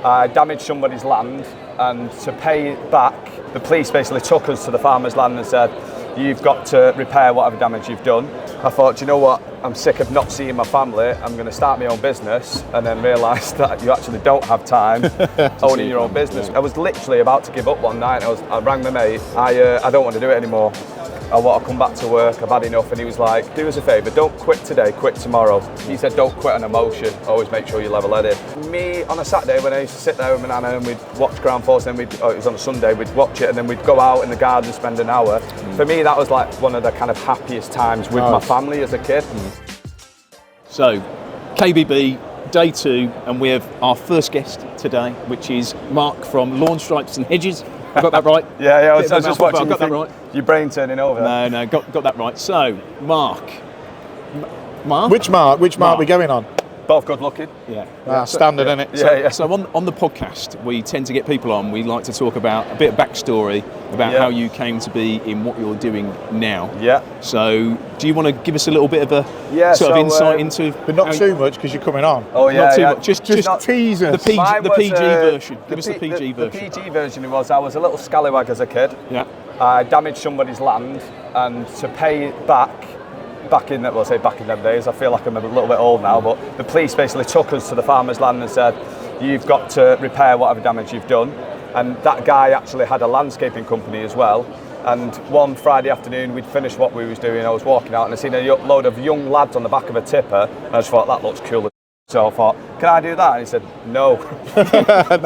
I damaged somebody's land, and to pay it back, the police basically took us to the farmer's land and said, you've got to repair whatever damage you've done. I thought, you know what, I'm sick of not seeing my family, I'm going to start my own business, and then realised that you actually don't have time owning your own business. Yeah. I was literally about to give up one night. I rang my mate, I don't want to do it anymore. I want to come back to work, I've had enough. And he was like, do us a favour, don't quit today, quit tomorrow. He said, don't quit on emotion, always make sure you're level-headed. Me, on a Saturday, when I used to sit there with my nana and we'd watch Ground Force, and then it was on a Sunday, we'd watch it, and then we'd go out in the garden and spend an hour. For me, that was like one of the kind of happiest times with my family as a kid. So, KBB, day 2, and we have our first guest today, which is Mark from Lawnstripesandhedges. I got that right? Yeah, I was just watching. I got that right. Your brain turning over. No, got that right. So, Mark. Which Mark are we going on? Both good looking. Yeah. Standard, isn't it? Yeah. So on the podcast, we tend to get people on. We like to talk about a bit of backstory about how you came to be in what you're doing now. Yeah. So, do you want to give us a little bit of a sort of insight into? But not too much, because you're coming on. Oh yeah. Not too much. Just tease us. The PG version. Give us the PG version. The PG version was, I was a little scallywag as a kid. Yeah. I damaged somebody's land, and to pay it back in them days, I feel like I'm a little bit old now, but the police basically took us to the farmer's land and said, you've got to repair whatever damage you've done. And that guy actually had a landscaping company as well. And one Friday afternoon, we'd finished what we was doing, I was walking out and I seen a load of young lads on the back of a tipper, and I just thought, that looks cool. So I thought, can I do that? And he said, no.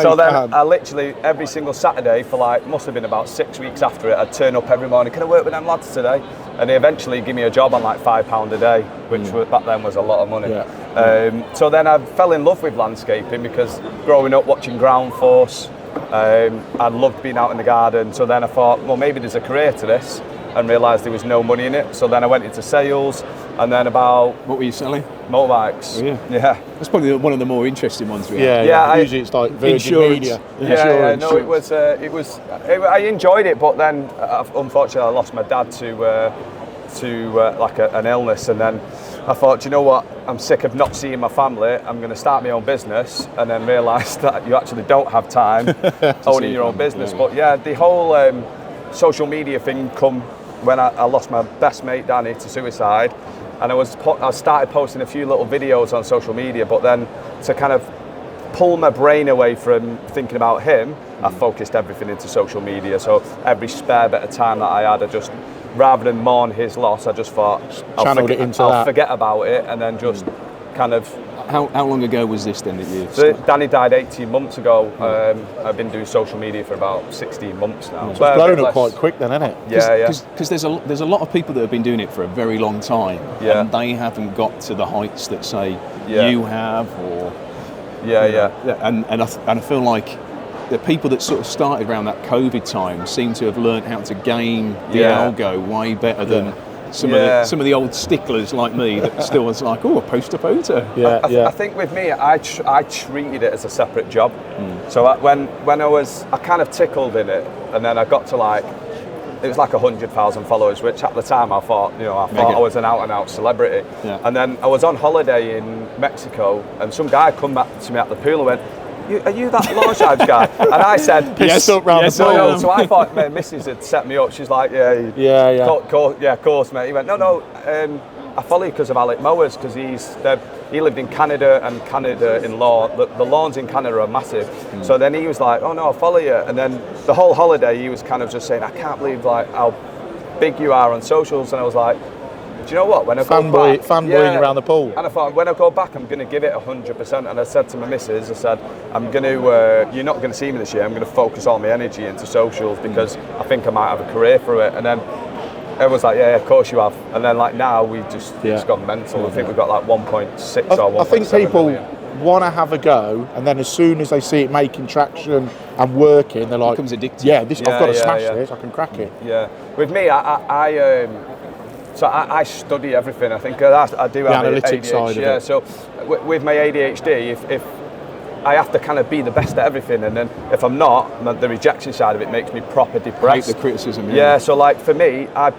So then I literally, every single Saturday for must have been about 6 weeks after it, I'd turn up every morning, can I work with them lads today? And they eventually give me a job on £5 a day, which back then was a lot of money. Yeah. So then I fell in love with landscaping, because growing up watching Ground Force, I loved being out in the garden. So then I thought, well, maybe there's a career to this, and realised there was no money in it. So then I went into sales, and then What were you selling? Motorbikes. Oh, yeah. Yeah. That's probably one of the more interesting ones we have. have. Usually it's like Virgin Insurance. Media. Yeah, no, it was. I enjoyed it, but then unfortunately I lost my dad to an illness, and then I thought, you know what, I'm sick of not seeing my family, I'm going to start my own business, and then realised that you actually don't have time owning your own business. But the whole social media thing come when I lost my best mate Danny to suicide, and I started posting a few little videos on social media, but then to kind of pull my brain away from thinking about him, I focused everything into social media. So every spare bit of time that I had, I just, rather than mourn his loss, I just thought I'll forget about it, and then just kind of. How long ago was this then that you? So Danny died 18 months ago. I've been doing social media for about 16 months now. So it's blown up quite quick then, isn't it? Yeah. Because there's a lot of people that have been doing it for a very long time, and they haven't got to the heights that say you have, or and I feel like the people that sort of started around that COVID time seem to have learned how to game the algo way better than some of the old sticklers like me that still was like, oh, a poster photo. I think with me, I treated it as a separate job. So when I kind of tickled in it, and then I got to it was 100,000 followers, which at the time I thought I was an out and out celebrity. And then I was on holiday in Mexico, and some guy come back to me at the pool and went, are you that Lawnstripes guy? And I said, pissed up round the pool. So I thought my missus had set me up. She's like, of course, mate. He went, no, I follow you because of Alec Mowers, because he lived in Canada, and Canada in law, the lawns in Canada are massive. So then he was like, oh no, I'll follow you. And then the whole holiday he was kind of just saying, I can't believe how big you are on socials. And I was like, do you know what? When I go back, fanboying around the pool. And I thought, when I go back, I'm going to give it 100%. And I said to my missus, I said, you're not going to see me this year. I'm going to focus all my energy into socials, because I think I might have a career through it. And then everyone's like, yeah, of course you have. And then now we've just gone mental. I think we've got 1.6 or 1.7 I think people million. Want to have a go, and then as soon as they see it making traction and working, they're like, becomes addictive. I've got to smash this, I can crack it. Yeah. With me, I study everything. I think I do have analytics ADHD. side of it. So with my ADHD, if I have to kind of be the best at everything, and then if I'm not, the rejection side of it makes me proper depressed. Hate the criticism. Yeah. So for me, I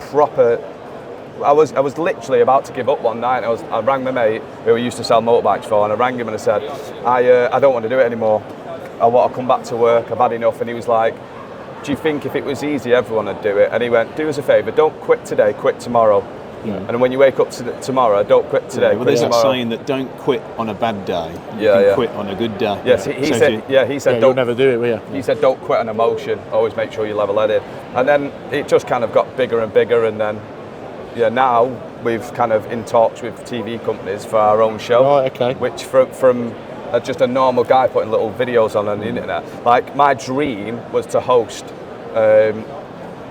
was literally about to give up one night. I rang my mate who I used to sell motorbikes for, and I rang him and I said, I don't want to do it anymore. I want to come back to work, I've had enough. And he was like, do you think if it was easy, everyone would do it? And he went, do us a favour, don't quit today, quit tomorrow. Yeah. And when you wake up tomorrow, don't quit today. Well, there's that saying that don't quit on a bad day. You can quit on a good day. Yes, he said, you'll never do it, will you? He said, don't quit on emotion. Always make sure you're level-headed. And then it just kind of got bigger and bigger. And then, now we've kind of in talks with TV companies for our own show. Right, okay. Which from just a normal guy putting little videos on the internet. Like my dream was to host.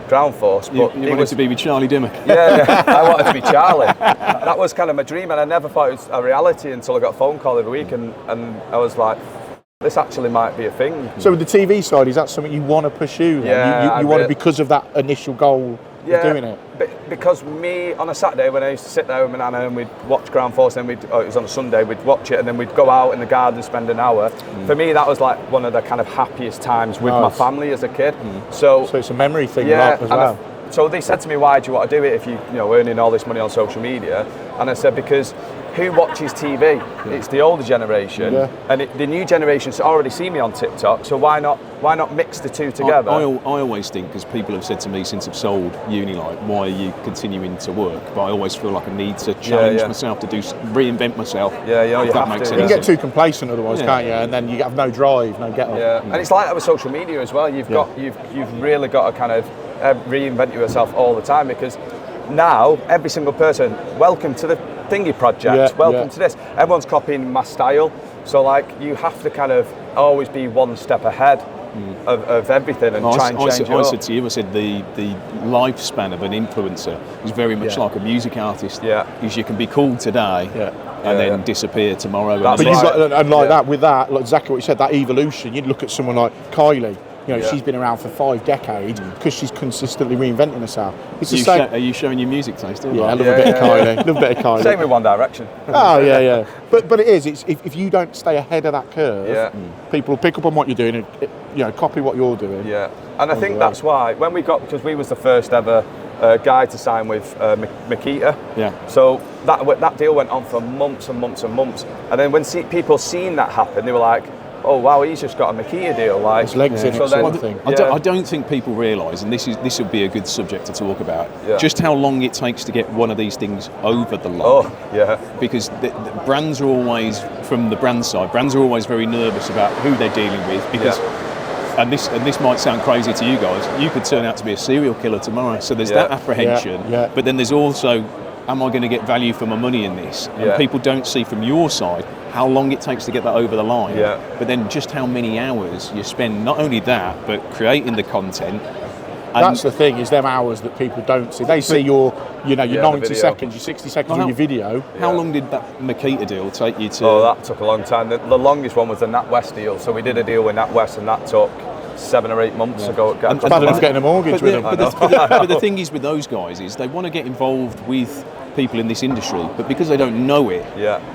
Ground Force, but you wanted to be with Charlie Dimmock. Yeah, I wanted to be Charlie. That was kind of my dream, and I never thought it was a reality until I got a phone call every week, and I was like, this actually might be a thing. So with the TV side, is that something you want to pursue? Yeah, you want to, because of that initial goal of doing it? Because me, on a Saturday when I used to sit there with my nana and we'd watch Ground Force, and then it was on a Sunday, we'd watch it, and then we'd go out in the garden and spend an hour. For me, that was like one of the kind of happiest times with my family as a kid. So it's a memory thing as well. So they said to me, why do you want to do it if you're earning all this money on social media? And I said, because who watches TV? Yeah. It's the older generation, and the new generation's already see me on TikTok. So why not mix the two together? I always think, because people have said to me since I've sold uni, like, why are you continuing to work? But I always feel like I need to challenge myself, to reinvent myself. You that makes sense. You can get too complacent otherwise, can't you? And then you have no drive, no get up. Yeah, and it's like that with social media as well. You've really got to kind of reinvent yourself all the time, because now every single person, welcome to the Thingy project, welcome to this. Everyone's copying my style, so like you have to kind of always be one step ahead of everything and try and change it up. I said to you, the lifespan of an influencer is very much like a music artist. Because you can be cool today and then disappear tomorrow. But you've got, and like that, with that, like exactly what you said, that evolution. You'd look at someone like Kylie. She's been around for 5 decades because she's consistently reinventing herself. It's the same. Are you showing your music taste? Yeah, I love a bit of Kylie. Love a bit of Kylie. Same with One Direction. Oh yeah. But it is. It's if you don't stay ahead of that curve, people will pick up on what you're doing and copy what you're doing. Yeah, and I think that's why when we got, because we was the first ever guy to sign with Makita. Yeah. So that deal went on for months and months and months, and then when people seen that happen, they were like, oh wow, he's just got a Makita deal. Like, it's legs in it, sort of thing. I don't think people realise, and this would be a good subject to talk about, just how long it takes to get one of these things over the line. Oh, yeah. Because the brands are always, from the brand side, brands are always very nervous about who they're dealing with, because and this might sound crazy to you guys, you could turn out to be a serial killer tomorrow. So there's that apprehension, but then there's also, am I going to get value for my money in this? And people don't see from your side how long it takes to get that over the line, but then just how many hours you spend, not only that, but creating the content. That's the thing, is them hours that people don't see. They see your 90 seconds, your 60 seconds of your video. How long did that Makita deal take you to? Oh, that took a long time. The longest one was the NatWest deal. So we did a deal with NatWest, and that took 7 or 8 months ago. It's bad enough getting a mortgage with them. But the thing is with those guys is they want to get involved with people in this industry, but because they don't know it,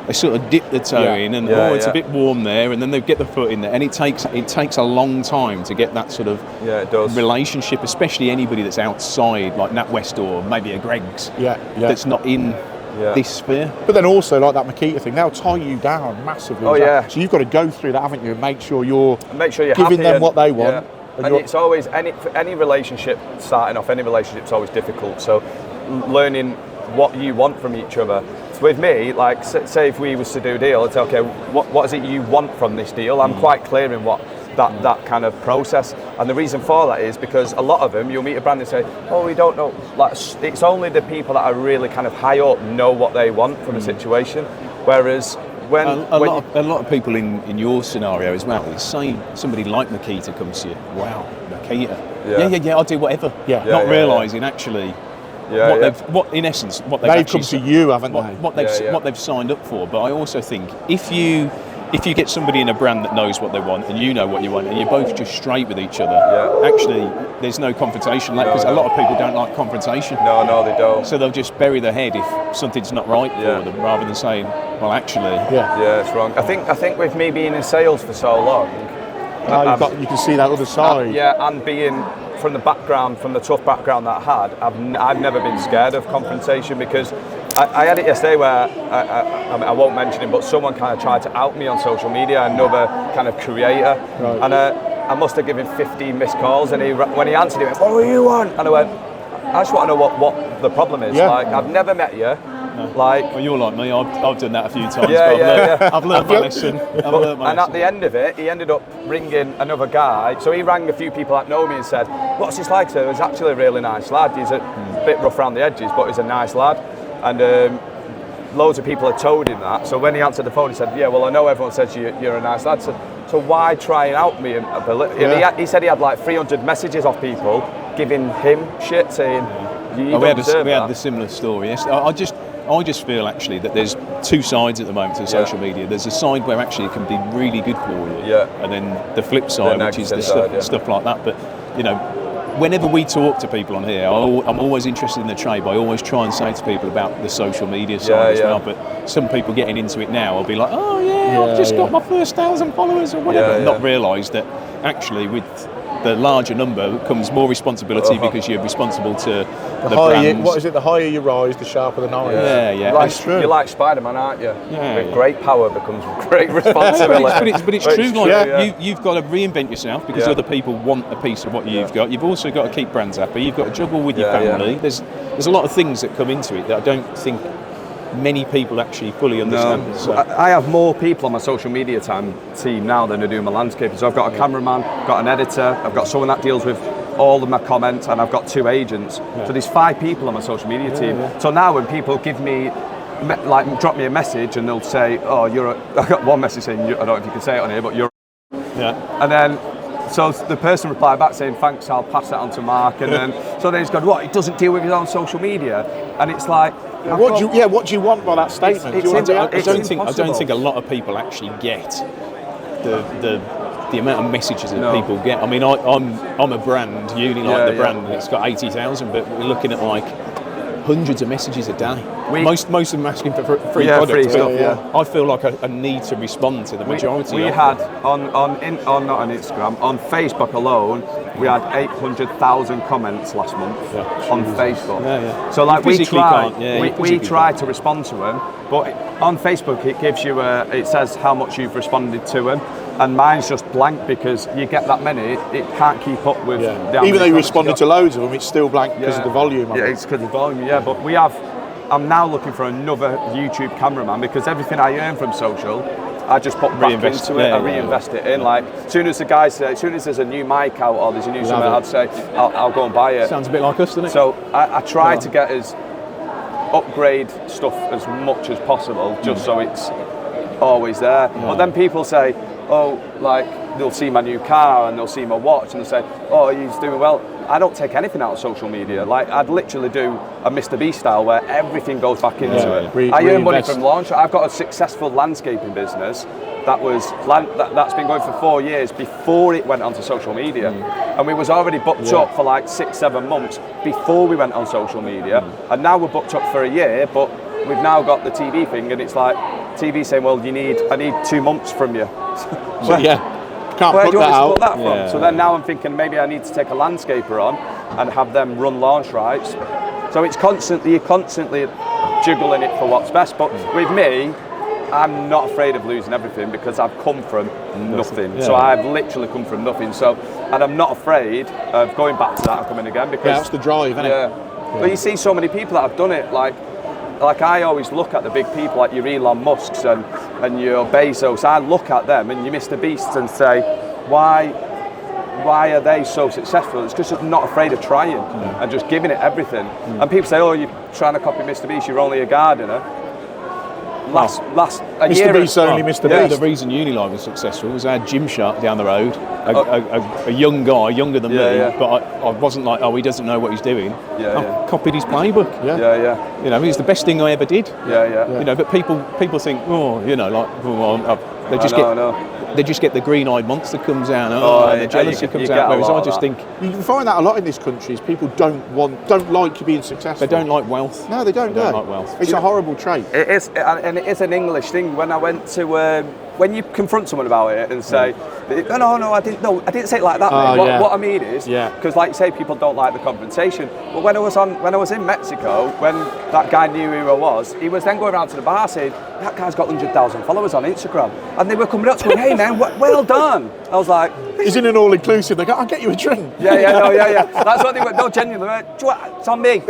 they sort of dip the toe in, and it's a bit warm there, and then they get the foot in there, and it takes a long time to get that sort of relationship, especially anybody that's outside, like NatWest or maybe a Greggs, that's not in this sphere. But then also, like that Makita thing, they'll tie you down massively. So you've got to go through that, haven't you, and make sure you're giving them what they want. And it's always, any relationship starting off, any relationship's always difficult. So learning what you want from each other. So with me, like say if we was to do a deal, it's okay, what is it you want from this deal? I'm quite clear in what that kind of process, and the reason for that is because a lot of them, you'll meet a brand and say, oh, we don't know, like it's only the people that are really kind of high up know what they want from a situation, whereas when a lot of people in your scenario as well, is say somebody like Makita comes to you, wow, Makita, I'll do whatever, not realising actually what in essence what they've come to you, haven't they? What they've signed up for. But I also think if you get somebody in a brand that knows what they want and you know what you want, and you're both just straight with each other, actually there's no confrontation left, because a lot of people don't like confrontation. No, they don't. So they'll just bury their head if something's not right for them, rather than saying, well, actually, it's wrong. I think with me being in sales for so long, you can see that other side. And being from the tough background that I had, I've never been scared of confrontation, because I had it yesterday where I won't mention him, but someone kind of tried to out me on social media, another kind of creator, and I must have given 15 missed calls, and when he answered, he went, "What do you want?" And I went, "I just want to know what the problem is. Like, I've never met you." Like, well, you're like me. I've done that a few times. I've learned my lesson. And at the end of it, he ended up ringing another guy. So he rang a few people that know me and said, "What's this like?" So he's actually a really nice lad. He's a bit rough around the edges, but he's a nice lad. And loads of people had told him that. So when he answered the phone, he said, "Yeah, well, I know everyone says you're a nice lad. So why try and out me?" He said he had like 300 messages off people giving him shit, saying, "You don't deserve that." We had the similar story. Yes, I just feel actually that there's two sides at the moment to social media. There's a side where actually it can be really good for you, and then the flip side, which is the stuff like that. But whenever we talk to people on here, I'm always interested in the trade, but I always try and say to people about the social media side as well. But some people getting into it now will be like, "Oh yeah, I've just got my first 1,000 followers or whatever," and not realise that actually with the larger number comes more responsibility because you're responsible to the brands. What is it? The higher you rise, the sharper the knife. You're like Spider-Man, aren't you? With great power becomes great responsibility. but it's true. Like you've got to reinvent yourself because other people want a piece of what you've got. You've also got to keep brands happy. You've got to juggle with your family. There's a lot of things that come into it that I don't think many people actually fully understand. No. So I have more people on my social media team now than I do my landscaping. So I've got a cameraman, got an editor, I've got someone that deals with all of my comments, and I've got 2 agents. So there's 5 people on my social media team. So now when people give me, drop me a message and they'll say, "Oh, I got one message saying, I don't know if you can say it on here, but you're." And then, so the person replied back saying, "Thanks, I'll pass that on to Mark." And then, so then he's gone, "What? He doesn't deal with his own social media?" And it's like, what do you want by that statement? I don't think a lot of people actually get the amount of messages that people get. I mean, I'm a brand, Unilight the brand, and it's got 80,000, but we're looking at like hundreds of messages a day. Most of them asking for free products. Free stuff, I feel like I need to respond to the majority. We had not on Instagram, on Facebook alone, we had 800,000 comments last month on Facebook. So like we try to respond to them, but on Facebook it gives you it says how much you've responded to them. And mine's just blank because you get that many, it can't keep up with. Even though you responded to loads of them, it's still blank because of the volume. It's because of the volume. But I'm now looking for another YouTube cameraman because everything I earn from social, I just put back into it. I reinvest it in. Like as soon as there's a new mic out or there's a new something, I'd say I'll go and buy it. Sounds a bit like us, doesn't it? So I try to get upgrade stuff as much as possible, just so it's always there. But then people say, "Oh, like they'll see my new car and they'll see my watch and they'll say, 'Oh, he's doing well.'" I don't take anything out of social media. Like I'd literally do a Mr. Beast style where everything goes back into it. I earn money from launch. I've got a successful landscaping business that's been going for 4 years before it went onto social media, and we was already booked up for like 6-7 months before we went on social media, and now we're booked up for a year, but we've now got the TV thing, and it's like TV saying, "Well, I need 2 months from you." Can't Where put do you that want out. to put that from? So then now I'm thinking maybe I need to take a landscaper on and have them run launch rights. So you're constantly juggling it for what's best. But with me, I'm not afraid of losing everything because I've come from nothing. So I've literally come from nothing. So, and I'm not afraid of going back to that and coming again because that's the drive, isn't it? But you see so many people that have done it, like I always look at the big people like your Elon Musks and your Bezos. I look at them and your Mr. Beasts and say, why are they so successful? It's because they're not afraid of trying and just giving it everything. And people say, "Oh, you're trying to copy Mr. Beast, you're only a gardener." Last a Mr. year Beast only Mr. Beast. The reason Unilight was successful was our Gymshark down the road, a young guy, younger than me, but I wasn't like, "Oh, he doesn't know what he's doing." I copied his playbook. You know, it's the best thing I ever did. You know, but people think, they just get the green-eyed monster comes out, and the jealousy comes out. Whereas I just think you can find that a lot in this country. Is people don't like you being successful. They don't like wealth. No, they don't. Like wealth. It's a horrible trait. It is, and it is an English thing. When I went to when you confront someone about it and say, no, I didn't say it like that, mate. What I mean is, because like you say, people don't like the confrontation. But when I was in Mexico, when that guy knew who I was, he was then going around to the bar saying, that guy's got 100,000 followers on Instagram, and they were coming up to me, hey man, well done. I was like, he's in an all-inclusive. They go, I'll get you a drink. Yeah. That's what they went. No, genuinely, it's on me.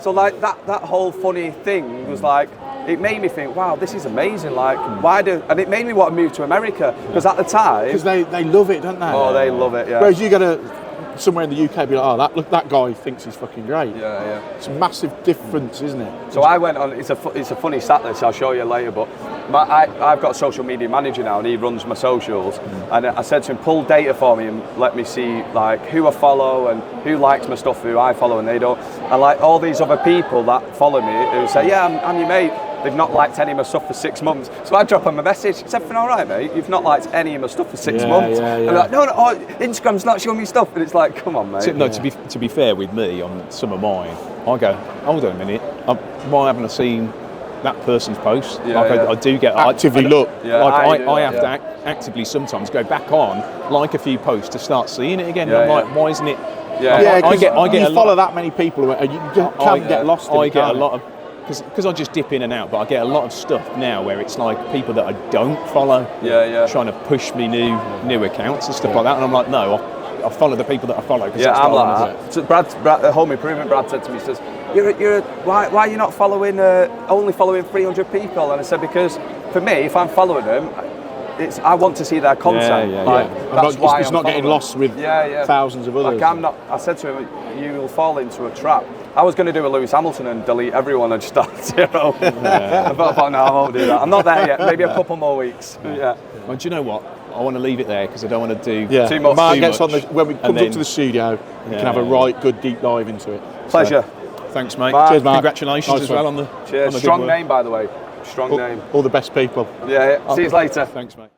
So like that whole funny thing was like, it made me think, wow, this is amazing. Like, and it made me want to move to America, because at the time, because they love it, don't they? Oh, they love it. Yeah. Whereas you go to somewhere in the UK, be like, oh, that guy thinks he's fucking great. Yeah. It's a massive difference, isn't it? So I went on. It's a funny stat list. I'll show you later. But I've got a social media manager now, and he runs my socials. And I said to him, pull data for me and let me see like who I follow and who likes my stuff, who I follow and they don't. And like all these other people that follow me, who say, yeah, I'm your mate. They've not liked any of my stuff for 6 months. So I drop them a message. Is everything all right, mate? You've not liked any of my stuff for 6 months. And they're like, no, Instagram's not showing me stuff. And it's like, come on, mate. No, to be fair with me on some of mine, I go, hold on a minute. Why haven't I seen that person's post? I do get actively look. I have to actively sometimes go back on, like a few posts to start seeing it again. I'm like, why isn't it? I get you follow that many people, and you can get lost in it. I get a lot of. Because I just dip in and out, but I get a lot of stuff now where it's like people that I don't follow trying to push me new accounts and stuff like that, and I'm like, no, I follow the people that I follow. I'm like that. So Brad, Home Improvement, Brad said to me, he says, why are you not following only following 300 people? And I said, because for me, if I'm following them, I want to see their content. That's why it's not getting lost with thousands of others. Like I said to him, you will fall into a trap. I was going to do a Lewis Hamilton and delete everyone and start zero. I thought, no, I won't do that. I'm not there yet. Maybe a couple more weeks. Well, do you know what? I want to leave it there because I don't want to do too much. Mark gets on when we come up to the studio, we can have a right good deep dive into it. Pleasure. Thanks, mate. Cheers, Mark. Congratulations as well on the Cheers. Strong name, by the way. Strong name. All the best people. Yeah. See you later. Thanks, mate.